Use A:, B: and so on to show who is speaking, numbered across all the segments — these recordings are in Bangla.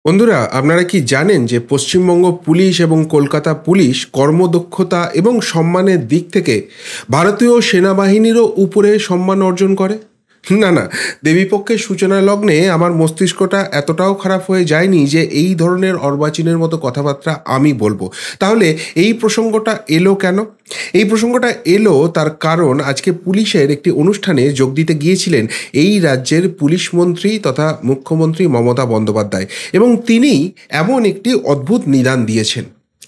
A: বন্ধুরা, আপনারা কি জানেন যে পশ্চিমবঙ্গ পুলিশ এবং কলকাতা পুলিশ কর্মদক্ষতা এবং সম্মানের দিক থেকে ভারতীয় সেনাবাহিনীরও উপরে সম্মান অর্জন করে? না, দেবীপক্ষের সূচনা লগ্নে আমার মস্তিষ্কটা এতটাও খারাপ হয়ে যায়নি যে এই ধরনের অর্বাচীনের মতো কথাবার্তা আমি বলবো। তাহলে এই প্রসঙ্গটা এলো কেন? এই প্রসঙ্গটা এলো তার কারণ আজকে পুলিশের একটি অনুষ্ঠানে যোগ দিতে গিয়েছিলেন এই রাজ্যের পুলিশ মন্ত্রী তথা মুখ্যমন্ত্রী মমতা বন্দ্যোপাধ্যায়, এবং তিনি এমন একটি অদ্ভুত নিদান দিয়েছেন।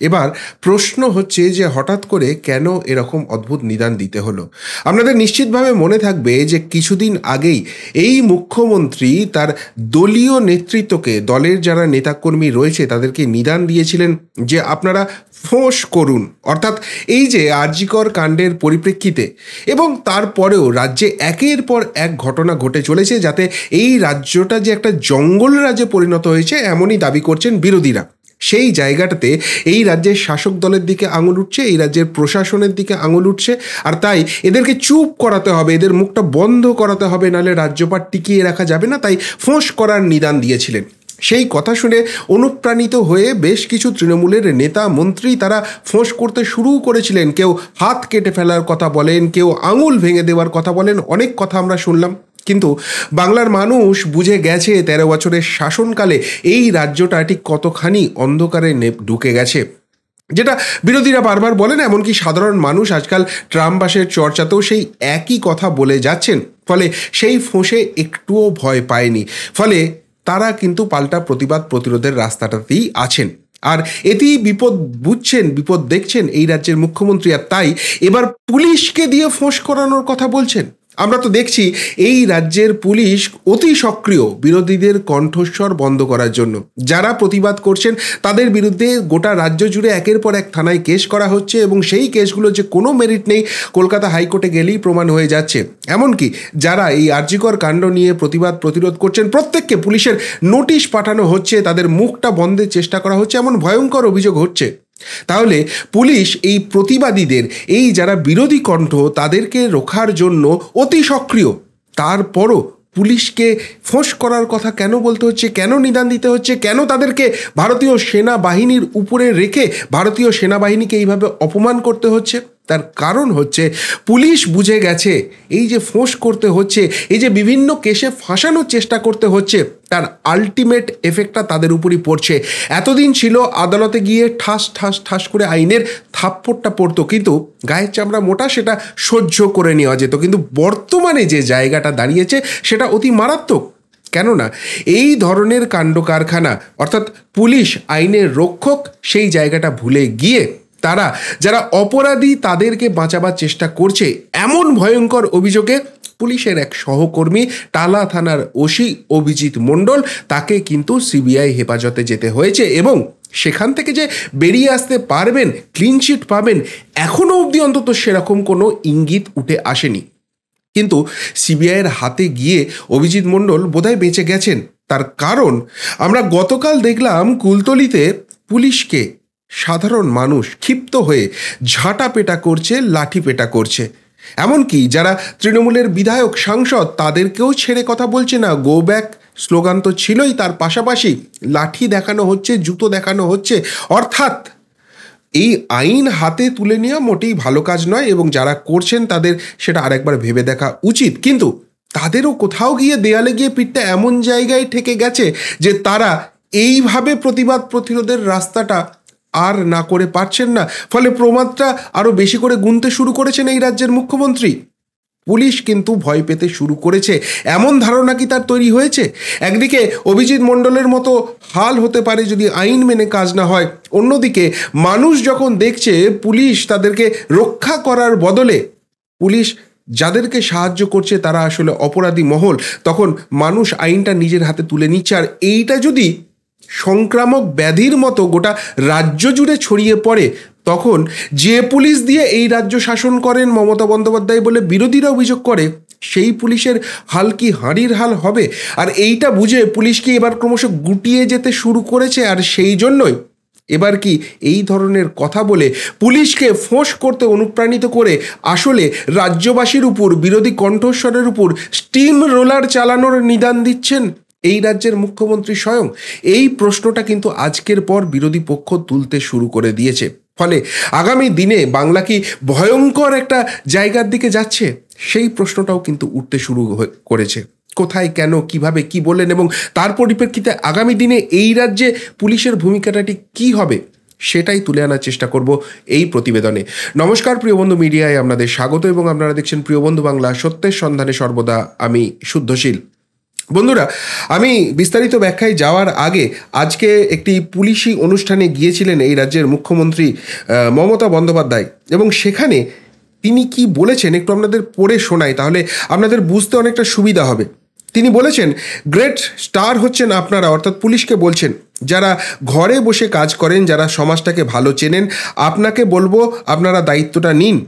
A: এবার প্রশ্ন হচ্ছে যে হঠাৎ করে কেন এরকম অদ্ভুত নিদান দিতে হলো। আপনাদের নিশ্চিতভাবে মনে থাকবে যে কিছুদিন আগেই এই মুখ্যমন্ত্রী তার দলীয় নেতৃত্বকে, দলের যারা নেতাকর্মী রয়েছে তাদেরকে নিদান দিয়েছিলেন যে আপনারা ফোঁস করুন, অর্থাৎ এই যে আরজিকর কাণ্ডের পরিপ্রেক্ষিতে। এবং তারপরেও রাজ্যে একের পর এক ঘটনা ঘটে চলেছে যাতে এই রাজ্যটা যে একটা জঙ্গল রাজ্যে পরিণত হয়েছে এমনই দাবি করছেন বিরোধীরা। সেই জায়গাটাতে এই রাজ্যের শাসক দলের দিকে আঙুল উঠছে, এই রাজ্যের প্রশাসনের দিকে আঙুল উঠছে, আর তাই এদেরকে চুপ করাতে হবে, এদের মুখটা বন্ধ করাতে হবে, নাহলে রাজ্যপাট টিকিয়ে রাখা যাবে না। তাই ফোঁস করার নিদান দিয়েছিলেন। সেই কথা শুনে অনুপ্রাণিত হয়ে বেশ কিছু তৃণমূলের নেতা মন্ত্রী তারা ফোঁস করতে শুরু করেছিলেন। কেউ হাত কেটে ফেলার কথা বলেন, কেউ আঙুল ভেঙে দেওয়ার কথা বলেন, অনেক কথা আমরা শুনলাম। কিন্তু বাংলার মানুষ বুঝে গেছে 13 বছরের শাসনকালে এই রাজ্যটা ঠিক কতখানি অন্ধকারে ঢুকে গেছে, যেটা বিরোধীরা বারবার বলেন। এমনকি সাধারণ মানুষ আজকাল ট্রামবাসের চর্চাতেও সেই একই কথা বলে যাচ্ছেন। ফলে সেই ফোঁসে একটুও ভয় পায়নি। ফলে তারা কিন্তু পাল্টা প্রতিবাদ প্রতিরোধের রাস্তাটাতেই আছেন। আর এতেই বিপদ বুঝছেন, বিপদ দেখছেন এই রাজ্যের মুখ্যমন্ত্রী, আর তাই এবার পুলিশকে দিয়ে ফোঁস করানোর কথা বলছেন। আমরা তো দেখছি এই রাজ্যের পুলিশ অতি সক্রিয় বিরোধীদের কণ্ঠস্বর বন্ধ করার জন্য। যারা প্রতিবাদ করছেন তাদের বিরুদ্ধে গোটা রাজ্য জুড়ে একের পর এক থানায় কেস করা হচ্ছে, এবং সেই কেসগুলো যে কোনো মেরিট নেই কলকাতা হাইকোর্টে গেলেই প্রমাণ হয়ে যাচ্ছে। এমনকি যারা এই আরজিকর কাণ্ড নিয়ে প্রতিবাদ প্রতিরোধ করছেন প্রত্যেককে পুলিশের নোটিশ পাঠানো হচ্ছে, তাদের মুখটা বন্ধের চেষ্টা করা হচ্ছে, এমন ভয়ঙ্কর অভিযোগ হচ্ছে। তাহলে পুলিশ এই প্রতিবাদীদের, এই যারা বিরোধী কণ্ঠ, তাদেরকে রোখার জন্য অতি সক্রিয়। তারপরও পুলিশকে ফোঁস করার কথা কেন বলতে হচ্ছে, কেন নিদান দিতে হচ্ছে, কেন তাদেরকে ভারতীয় সেনাবাহিনীর উপরে রেখে ভারতীয় সেনাবাহিনীকে এইভাবে অপমান করতে হচ্ছে? তার কারণ হচ্ছে পুলিশ বুঝে গেছে এই যে ফোঁস করতে হচ্ছে, এই যে বিভিন্ন কেসে ফাঁসানোর চেষ্টা করতে হচ্ছে, তার আলটিমেট এফেক্টটা তাদের উপরই পড়ছে। এতদিন ছিল আদালতে গিয়ে ঠাস ঠাস ঠাস করে আইনের থাপ্পড়টা পড়তো, কিন্তু গায়ের চামড়া মোটা, সেটা সহ্য করে নেওয়া যেত। কিন্তু বর্তমানে যে জায়গাটা দাঁড়িয়েছে সেটা অতি মারাত্মক। কেননা এই ধরনের কাণ্ড কারখানা, অর্থাৎ পুলিশ আইনের রক্ষক, সেই জায়গাটা ভুলে গিয়ে তারা যারা অপরাধী তাদেরকে বাঁচাবার চেষ্টা করছে। এমন ভয়ঙ্কর অভিযোগে পুলিশের এক সহকর্মী টালা থানার ওসি অভিজিৎ মণ্ডল, তাকে কিন্তু সিবিআই হেফাজতে যেতে হয়েছে, এবং সেখান থেকে যে বেরিয়ে আসতে পারবেন, ক্লিনচিট পাবেন, এখনও অবধি অন্তত সেরকম কোনো ইঙ্গিত উঠে আসেনি। কিন্তু সিবিআইয়ের হাতে গিয়ে অভিজিৎ মণ্ডল বোধহয় বেঁচে গেছেন। তার কারণ আমরা গতকাল দেখলাম কুলতলিতে পুলিশকে সাধারণ মানুষ ক্ষিপ্ত হয়ে ঝাঁটাপেটা করছে, লাঠিপেটা করছে। এমনকি যারা তৃণমূলের বিধায়ক, সাংসদ, তাদেরকেও ছেড়ে কথা বলছে না। গো ব্যাক স্লোগান তো ছিলই, তার পাশাপাশি লাঠি দেখানো হচ্ছে, জুতো দেখানো হচ্ছে। অর্থাৎ এই আইন হাতে তুলে নেওয়া মোটেই ভালো কাজ নয়, এবং যারা করছেন তাদের সেটা আরেকবার ভেবে দেখা উচিত। কিন্তু তাদেরও কোথাও গিয়ে দেয়ালে গিয়ে পিঠটা এমন জায়গায় ঠেকে গেছে যে তারা এইভাবে প্রতিবাদ প্রতিরোধের রাস্তাটা আর না করে পারছেন না। ফলে প্রমাদটা আরও বেশি করে গুনতে শুরু করেছেন এই রাজ্যের মুখ্যমন্ত্রী। পুলিশ কিন্তু ভয় পেতে শুরু করেছে, এমন ধারণা কি তার তৈরি হয়েছে? একদিকে অভিজিৎ মণ্ডলের মতো হাল হতে পারে যদি আইন মেনে কাজ না হয়, অন্যদিকে মানুষ যখন দেখছে পুলিশ তাদেরকে রক্ষা করার বদলে পুলিশ যাদেরকে সাহায্য করছে তারা আসলে অপরাধী মহল, তখন মানুষ আইনটা নিজের হাতে তুলে নিচ্ছে। আর এইটা যদি সংক্রামক ব্যাধির মতো গোটা রাজ্য জুড়ে ছড়িয়ে পড়ে, তখন যে পুলিশ দিয়ে এই রাজ্য শাসন করেন মমতা বন্দ্যোপাধ্যায় বলে বিরোধীরা অভিযোগ করে, সেই পুলিশের হাল কি হাঁড়ির হাল হবে? আর এইটা বুঝে পুলিশকে এবার ক্রমশ গুটিয়ে যেতে শুরু করেছে। আর সেই জন্যই এবার কি এই ধরনের কথা বলে পুলিশকে ফোঁস করতে অনুপ্রাণিত করে আসলে রাজ্যবাসীর উপর, বিরোধী কণ্ঠস্বরের উপর স্টিম রোলার চালানোর নিদান দিচ্ছেন এই রাজ্যের মুখ্যমন্ত্রী স্বয়ং? এই প্রশ্নটা কিন্তু আজকের পর বিরোধী পক্ষ তুলতে শুরু করে দিয়েছে। ফলে আগামী দিনে বাংলা কি ভয়ঙ্কর একটা জায়গার দিকে যাচ্ছে, সেই প্রশ্নটাও কিন্তু উঠতে শুরু করেছে। কোথায়, কেন, কিভাবে, কি বললেন এবং তার পরিপ্রেক্ষিতে আগামী দিনে এই রাজ্যে পুলিশের ভূমিকাটা ঠিক কী হবে, সেটাই তুলে আনার চেষ্টা করব এই প্রতিবেদনে। নমস্কার প্রিয় বন্ধু, মিডিয়ায় আপনাদের স্বাগত এবং আপনারা দেখছেন প্রিয় বন্ধু বাংলা, সত্যের সন্ধানে সর্বদা আমি শুদ্ধশীল। বন্ধুরা, আমি বিস্তারিত ব্যাখ্যায় যাওয়ার আগে আজকে একটি পুলিশি অনুষ্ঠানে গিয়েছিলেন এই রাজ্যের মুখ্যমন্ত্রী মমতা বন্দ্যোপাধ্যায়, এবং সেখানে তিনি কি বলেছেন একটু আপনাদের পড়ে শোনাই, তাহলে আপনাদের বুঝতে অনেকটা সুবিধা হবে। তিনি বলেছেন, গ্রেট স্টার হচ্ছেন আপনারা, অর্থাৎ পুলিশকে বলছেন, যারা ঘরে বসে কাজ করেন, যারা সমাজটাকে ভালো চেনেন। আপনাকে বলবো আপনারা দায়িত্বটা নিন।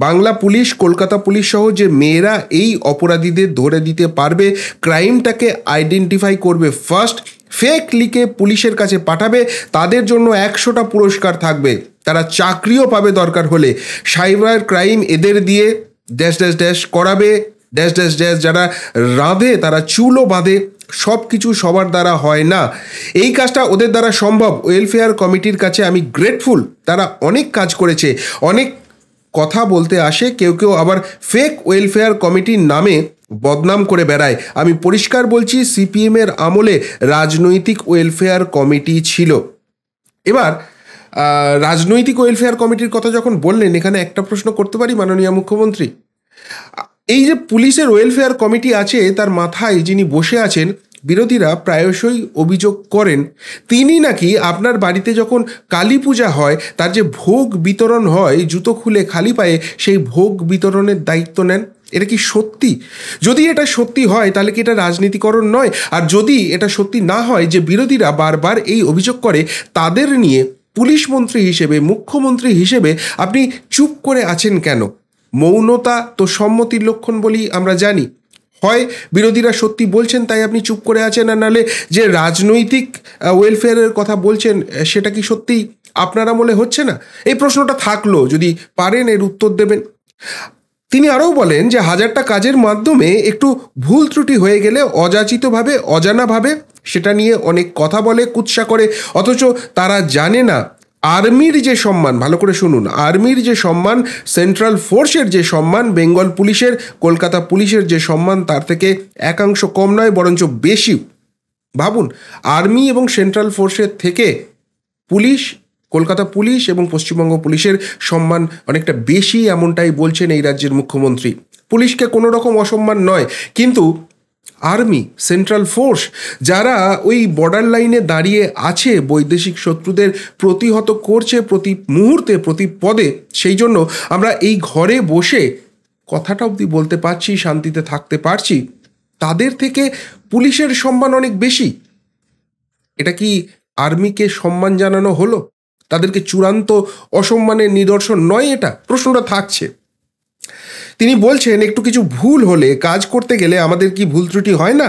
A: বাংলা পুলিশ, কলকাতা পুলিশ সহ যে মেয়েরা এই অপরাধীদের ধরে দিতে পারবে, ক্রাইমটাকে আইডেন্টিফাই করবে ফার্স্ট, ফেক লিখে পুলিশের কাছে পাঠাবে, তাদের জন্য 100টা পুরস্কার থাকবে। তারা চাকরিও পাবে দরকার হলে। সাইবার ক্রাইম এদের দিয়ে ড্যাশ ড্যাশ ড্যাশ করাবে, ড্যাশ ড্যাশ ড্যাশ। যারা রাঁধে তারা চুলও বাঁধে। সব কিছু সবার দ্বারা হয় না, এই কাজটা ওদের দ্বারা সম্ভব। ওয়েলফেয়ার কমিটির কাছে আমি গ্রেটফুল, তারা অনেক কাজ করেছে, অনেক কথা বলতে আসে। কেউ কেউ আবার ফেক ওয়েলফেয়ার কমিটির নামে বদনাম করে বেড়ায়। আমি পরিষ্কার বলছি, সিপিএমের আমলে রাজনৈতিক ওয়েলফেয়ার কমিটি ছিল। এবার রাজনৈতিক ওয়েলফেয়ার কমিটির কথা যখন বললেন, এখানে একটা প্রশ্ন করতে পারি মাননীয় মুখ্যমন্ত্রী, এই যে পুলিশের ওয়েলফেয়ার কমিটি আছে, তার মাথায় যিনি বসে আছেন, বিরোধীরা প্রায়শই অভিযোগ করেন তিনি নাকি আপনার বাড়িতে যখন কালী পূজা হয় তার যে ভোগ বিতরণ হয়, জুতো খুলে খালি পায়ে সেই ভোগ বিতরণের দায়িত্ব নেন। এটা কি সত্যি? যদি এটা সত্যি হয় তাহলে কি এটা রাজনীতিকরণ নয়? আর যদি এটা সত্যি না হয়, যে বিরোধীরা বারবার এই অভিযোগ করে, তাদের নিয়ে পুলিশ মন্ত্রী হিসেবে, মুখ্যমন্ত্রী হিসেবে আপনি চুপ করে আছেন কেন? মৌনতা তো সম্মতির লক্ষণ বলি আমরা জানি। হয় বিরোধীরা সত্যি বলছেন তাই আপনি চুপ করে আছেন, আর নাহলে যে রাজনৈতিক ওয়েলফেয়ারের কথা বলছেন সেটা কি সত্যি আপনার আমলে হচ্ছে না? এই প্রশ্নটা থাকলো, যদি পারেন এর উত্তর দেবেন। তিনি আরও বলেন যে 1000টা কাজের মাধ্যমে একটু ভুল ত্রুটি হয়ে গেলে অযাচিতভাবে, অজানাভাবে সেটা নিয়ে অনেক কথা বলে, কুৎসা করে, অথচ তারা জানে না আর্মির যে সম্মান, ভালো করে শুনুন, আর্মির যে সম্মান, সেন্ট্রাল ফোর্সের যে সম্মান, বেঙ্গল পুলিশের, কলকাতা পুলিশের যে সম্মান, তার থেকে একাংশ কম নয়, বরঞ্চ বেশি। ভাবুন, আর্মি এবং সেন্ট্রাল ফোর্সের থেকে পুলিশ, কলকাতা পুলিশ এবং পশ্চিমবঙ্গ পুলিশের সম্মান অনেকটা বেশি, এমনটাই বলছেন এই রাজ্যের মুখ্যমন্ত্রী। পুলিশকে কোনো রকম অসম্মান নয়, কিন্তু আর্মি, সেন্ট্রাল ফোর্স, যারা ওই বর্ডার লাইনে দাঁড়িয়ে আছে, বৈদেশিক শত্রুদের প্রতিহত করছে প্রতি মুহূর্তে, প্রতি পদে, সেই জন্য আমরা এই ঘরে বসে কথাটা অবধি বলতে পারছি, শান্তিতে থাকতে পারছি, তাদের থেকে পুলিশের সম্মান অনেক বেশি। এটা কি আর্মিকে সম্মান জানানো হলো? তাদেরকে চূড়ান্ত অসম্মানের নিদর্শন নয় এটা? প্রশ্নটা থাকছে। তিনি বলছেন, একটু কিছু ভুল হলে, কাজ করতে গেলে আমাদের কি ভুল ত্রুটি হয় না?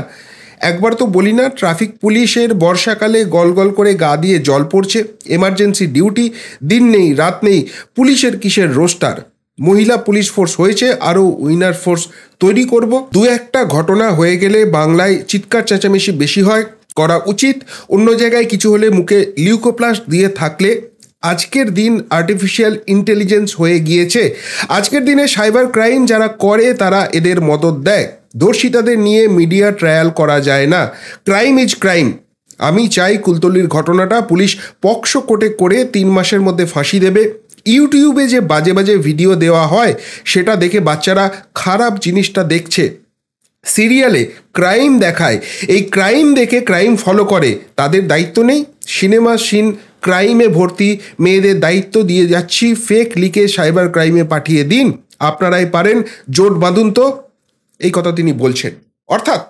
A: একবার তো বলি না, ট্রাফিক পুলিশের বর্ষাকালে গল গল করে গা দিয়ে জল পড়ছে, এমার্জেন্সি ডিউটি, দিন নেই রাত নেই, পুলিশের কিসের রোস্টার? মহিলা পুলিশ ফোর্স হয়েছে, আরও উইনার ফোর্স তৈরি করব। দু একটা ঘটনা হয়ে গেলে বাংলায় চিৎকার চেঁচামেচি বেশি হয়, করা উচিত। অন্য জায়গায় কিছু হলে মুখে লিউকোপ্লাস্ট দিয়ে থাকলে, আজকের দিন আর্টিফিশিয়াল ইন্টেলিজেন্স হয়ে গিয়েছে। আজকের দিনে সাইবার ক্রাইম যারা করে তারা এদের মদত দেয়। দোষিতাদের নিয়ে মিডিয়া ট্রায়াল করা যায় না। Crime is crime. আমি চাই কুলতলির ঘটনাটা পুলিশ পক্সো কোর্টে করে 3 মাসের মধ্যে ফাঁসি দেবে। ইউটিউবে যে বাজে বাজে ভিডিও দেওয়া হয় সেটা দেখে বাচ্চারা খারাপ জিনিসটা দেখছে। সিরিয়ালে ক্রাইম দেখায়, এই ক্রাইম দেখে ক্রাইম ফলো করে, তাদের দায়িত্ব নেই? সিনেমা সিন ক্রাইমে ভর্তি, মেয়েদের দায়িত্ব দিয়ে যাচ্ছি, ফেক লিখে সাইবার ক্রাইমে পাঠিয়ে দিন, আপনারাই পারেন, জোট বাঁধুন তো। এই কথা তিনি বলছেন। অর্থাৎ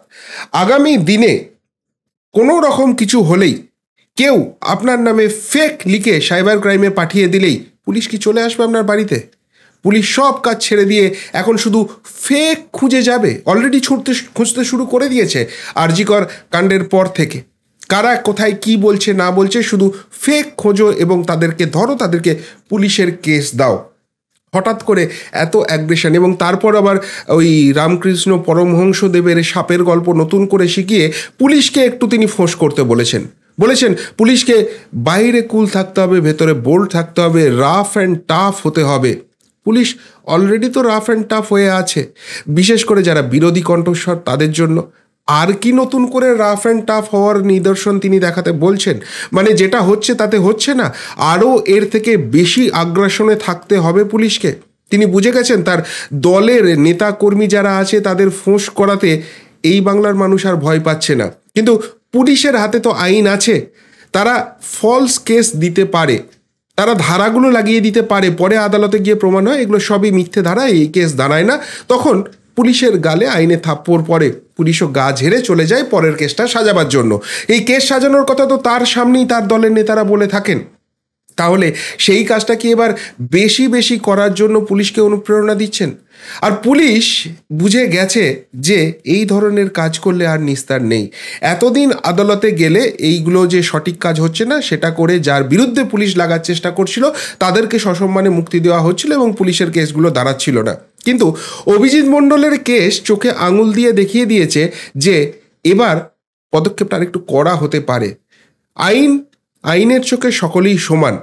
A: আগামী দিনে কোনো রকম কিছু হলেই, কেউ আপনার নামে ফেক লিখে সাইবার ক্রাইমে পাঠিয়ে দিলেই পুলিশ কি চলে আসবে আপনার বাড়িতে? পুলিশ সব কাজ ছেড়ে দিয়ে এখন শুধু ফেক খুঁজে যাবে। অলরেডি খুঁজতে শুরু করে দিয়েছে আরজিকর কাণ্ডের পর থেকে। কারা কোথায় কি বলছে না বলছে, শুধু ফেক খোঁজো এবং তাদেরকে ধরো, তাদেরকে পুলিশের কেস দাও। হঠাৎ করে এত অ্যাগ্রেশন, এবং তারপর আবার ওই রামকৃষ্ণ পরমহংসদেবের সাপের গল্প নতুন করে শিখিয়ে পুলিশকে একটু তিনি ফোঁস করতে বলেছেন পুলিশকে বাইরে কুল থাকতে হবে, ভেতরে বোল্ড থাকতে হবে, রাফ অ্যান্ড টাফ হতে হবে। পুলিশ অলরেডি তো রাফ অ্যান্ড টাফ হয়ে আছে, বিশেষ করে যারা বিরোধী কণ্ঠস্বর তাদের জন্য। আর কি নতুন করে রাফ অ্যান্ড টাফ হওয়ার নিদর্শন তিনি দেখাতে বলছেন? মানে যেটা হচ্ছে তাতে হচ্ছে না, আরও এর থেকে বেশি আগ্রাসনে থাকতে হবে পুলিশকে। তিনি বুঝে গেছেন তার দলের নেতা কর্মী যারা আছে তাদের ফোঁস করাতে এই বাংলার মানুষ আর ভয় পাচ্ছে না। কিন্তু পুলিশের হাতে তো আইন আছে, তারা ফলস কেস দিতে পারে, তারা ধারাগুলো লাগিয়ে দিতে পারে, পরে আদালতে গিয়ে প্রমাণ হয় এগুলো সবই মিথ্যে ধারা, এই কেস দাঁড়ায় না, তখন পুলিশের গালে আইনে থাপ্পড় পড়ে, পুলিশও গা ঝেড়ে চলে যায় পরের কেসটা সাজাবার জন্য। এই কেস সাজানোর কথা তো তার সামনেই তার দলের নেতারা বলে থাকেন। তাহলে সেই কাজটা কি এবার বেশি বেশি করার জন্য পুলিশকে অনুপ্রেরণা দিচ্ছেন? আর পুলিশ বুঝে গেছে যে এই ধরনের কাজ করলে আর নিস্তার নেই। এতদিন আদালতে গেলে এইগুলো যে সঠিক কাজ হচ্ছে না সেটা করে যার বিরুদ্ধে পুলিশ লাগার চেষ্টা করছিল তাদেরকে সসম্মানে মুক্তি দেওয়া হচ্ছিল এবং পুলিশের কেসগুলো দাঁড়াচ্ছিল না। কিন্তু অভিজিৎ মণ্ডলের কেস চোখে আঙুল দিয়ে দেখিয়ে দিয়েছে যে এবার পদক্ষেপটা আরেকটু কড়া হতে পারে। আইনের চোখে সকলেই সমান।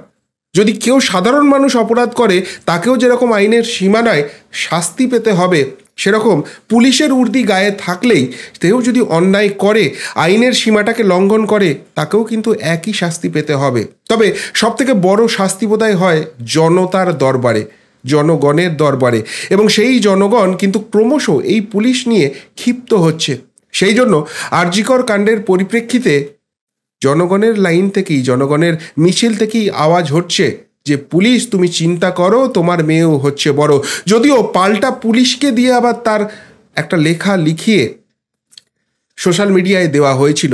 A: যদি কেউ সাধারণ মানুষ অপরাধ করে তাকেও যেরকম আইনের সীমানায় শাস্তি পেতে হবে, সেরকম পুলিশের উর্দি গায়ে থাকলেই কেউ যদি অন্যায় করে, আইনের সীমাটাকে লঙ্ঘন করে, তাকেও কিন্তু একই শাস্তি পেতে হবে। তবে সবথেকে বড় শাস্তি বোধহয় হয় জনতার দরবারে, জনগণের দরবারে, এবং সেই জনগণ কিন্তু ক্রমশ এই পুলিশ নিয়ে ক্ষিপ্ত হচ্ছে। সেই জন্য আরজিকর কাণ্ডের পরিপ্রেক্ষিতে জনগণের লাইন থেকেই, জনগণের মিছিল থেকেই আওয়াজ হচ্ছে যে পুলিশ তুমি চিন্তা করো, তোমার মেয়েও হচ্ছে বড়। যদিও পাল্টা পুলিশকে দিয়ে আবার তার একটা লেখা লিখিয়ে সোশ্যাল মিডিয়ায় দেওয়া হয়েছিল,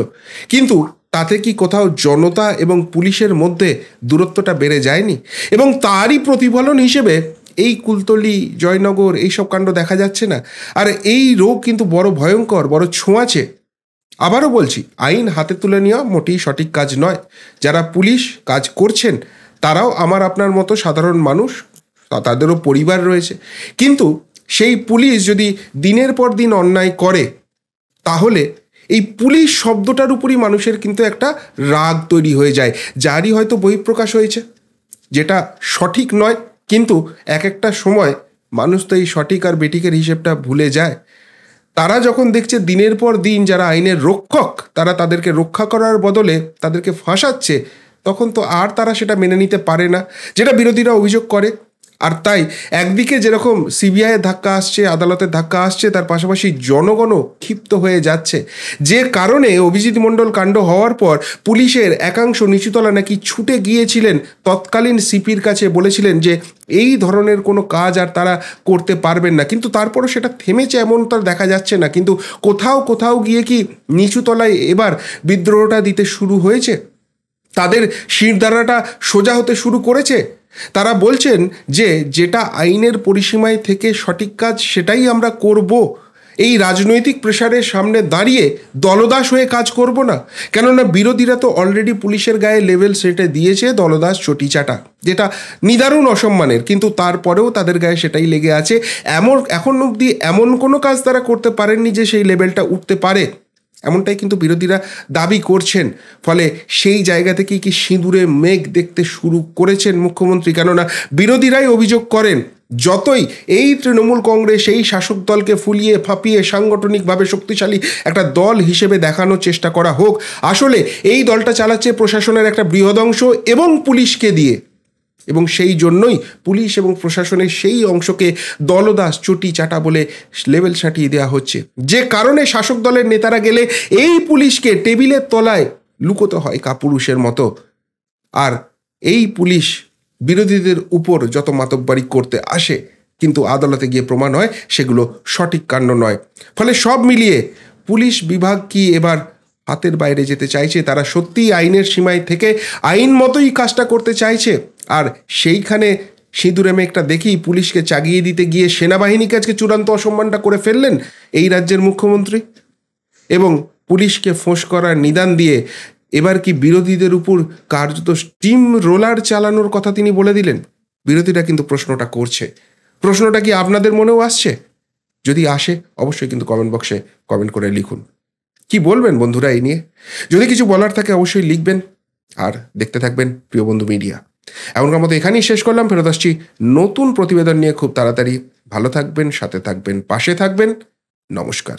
A: কিন্তু তাতে কি কোথাও জনতা এবং পুলিশের মধ্যে দূরত্বটা বেড়ে যায়নি? এবং তারই প্রতিফলন হিসেবে এই কুলতলি, জয়নগর এইসব কাণ্ড দেখা যাচ্ছে না? আর এই রোগ কিন্তু বড় ভয়ঙ্কর, বড় ছোঁয়াচে। আবারও বলছি, আইন হাতে তুলে নেওয়া মোটেই সঠিক কাজ নয়। যারা পুলিশ কাজ করছেন তারাও আমার আপনার মতো সাধারণ মানুষ, তাদেরও পরিবার রয়েছে। কিন্তু সেই পুলিশ যদি দিনের পর দিন অন্যায় করে, তাহলে এই পুলিশ শব্দটার উপরই মানুষের কিন্তু একটা রাগ তৈরি হয়ে যায়, যারই হয়তো বহিঃপ্রকাশ হয়েছে, যেটা সঠিক নয়। কিন্তু এক একটা সময় মানুষ তো এই সঠিক আর বেঠিকের হিসেবটা ভুলে যায়। তারা যখন দেখছে দিনের পর দিন যারা আইনের রক্ষক তারা তাদেরকে রক্ষা করার বদলে তাদেরকে ফাঁসাচ্ছে, তখন তো আর তারা সেটা মেনে নিতে পারে না, যেটা বিরোধীরা অভিযোগ করে। আর তাই একদিকে যেরকম সিবিআইয়ের ধাক্কা আসছে, আদালতের ধাক্কা আসছে, তার পাশাপাশি জনগণও ক্ষিপ্ত হয়ে যাচ্ছে। যে কারণে অভিজিৎ মণ্ডল কাণ্ড হওয়ার পর পুলিশের একাংশ নিচুতলা নাকি ছুটে গিয়েছিলেন তৎকালীন সিপির কাছে, বলেছিলেন যে এই ধরনের কোনো কাজ আর তারা করতে পারবেন না। কিন্তু তারপরও সেটা থেমেছে এমন তার দেখা যাচ্ছে না। কিন্তু কোথাও কোথাও গিয়ে কি নিচুতলায় এবার বিদ্রোহটা দিতে শুরু হয়েছে? তাদের শিরদাঁড়াটা সোজা হতে শুরু করেছে? তারা বলছেন যে যেটা আইনের পরিসীমায় থেকে সঠিক কাজ সেটাই আমরা করব। এই রাজনৈতিক প্রেসারের সামনে দাঁড়িয়ে দলদাস হয়ে কাজ করব না। কেননা বিরোধীরা তো অলরেডি পুলিশের গায়ে লেভেল সেটে দিয়েছে দলদাস চটিচাটা, যেটা নিদারুণ অসম্মানের, কিন্তু তারপরেও তাদের গায়ে সেটাই লেগে আছে। এখন অবধি এমন কোনো কাজ তারা করতে পারেননি যে সেই লেভেলটা উঠতে পারে, এমনটাই কিন্তু বিরোধীরা দাবি করছেন। ফলে সেই জায়গা থেকেই কি সিঁদুরে মেঘ দেখতে শুরু করেছেন মুখ্যমন্ত্রী? কেননা বিরোধীরাই অভিযোগ করেন যতই এই তৃণমূল কংগ্রেস এই শাসক দলকে ফুলিয়ে ফাঁপিয়ে সাংগঠনিকভাবে শক্তিশালী একটা দল হিসেবে দেখানোর চেষ্টা করা হোক, আসলে এই দলটা চালাচ্ছে প্রশাসনের একটা বৃহৎ অংশ এবং পুলিশকে দিয়ে। এবং সেই জন্যই পুলিশ এবং প্রশাসনের সেই অংশকে দলদাস চটি চাটা বলে লেভেল ছাঁটিয়ে দেওয়া হচ্ছে। যে কারণে শাসক দলের নেতারা গেলে এই পুলিশকে টেবিলের তলায় লুকোতে হয় কাপুরুষের মতো। আর এই পুলিশ বিরোধীদের উপর যত মাতব্বরি করতে আসে, কিন্তু আদালতে গিয়ে প্রমাণ হয় সেগুলো সঠিক কাণ্ড নয়। ফলে সব মিলিয়ে পুলিশ বিভাগ কি এবার হাতের বাইরে যেতে চাইছে? তারা সত্যিই আইনের সীমায় থেকে আইন মতোই কাজটা করতে চাইছে? আর সেইখানে সিঁদুরে মেঘটা দেখেই পুলিশকে চাগিয়ে দিতে গিয়ে সেনাবাহিনীকে আজকে চূড়ান্ত অসম্মানটা করে ফেললেন এই রাজ্যের মুখ্যমন্ত্রী, এবং পুলিশকে ফোঁস করার নিদান দিয়ে এবার কি বিরোধীদের উপর কার্যত স্টিম রোলার চালানোর কথা তিনি বলে দিলেন? বিরোধীরা কিন্তু প্রশ্নটা করছে। প্রশ্নটা কি আপনাদের মনেও আসছে? যদি আসে অবশ্যই কিন্তু কমেন্ট বক্সে কমেন্ট করে লিখুন। কি বলবেন বন্ধুরা এই নিয়ে? যদি কিছু বলার থাকে অবশ্যই লিখবেন। আর দেখতে থাকবেন প্রিয় বন্ধু মিডিয়া। এখনকার মতো এখানেই শেষ করলাম, ফেরত আসছি নতুন প্রতিবেদন নিয়ে খুব তাড়াতাড়ি। ভালো থাকবেন, সাথে থাকবেন, পাশে থাকবেন। নমস্কার।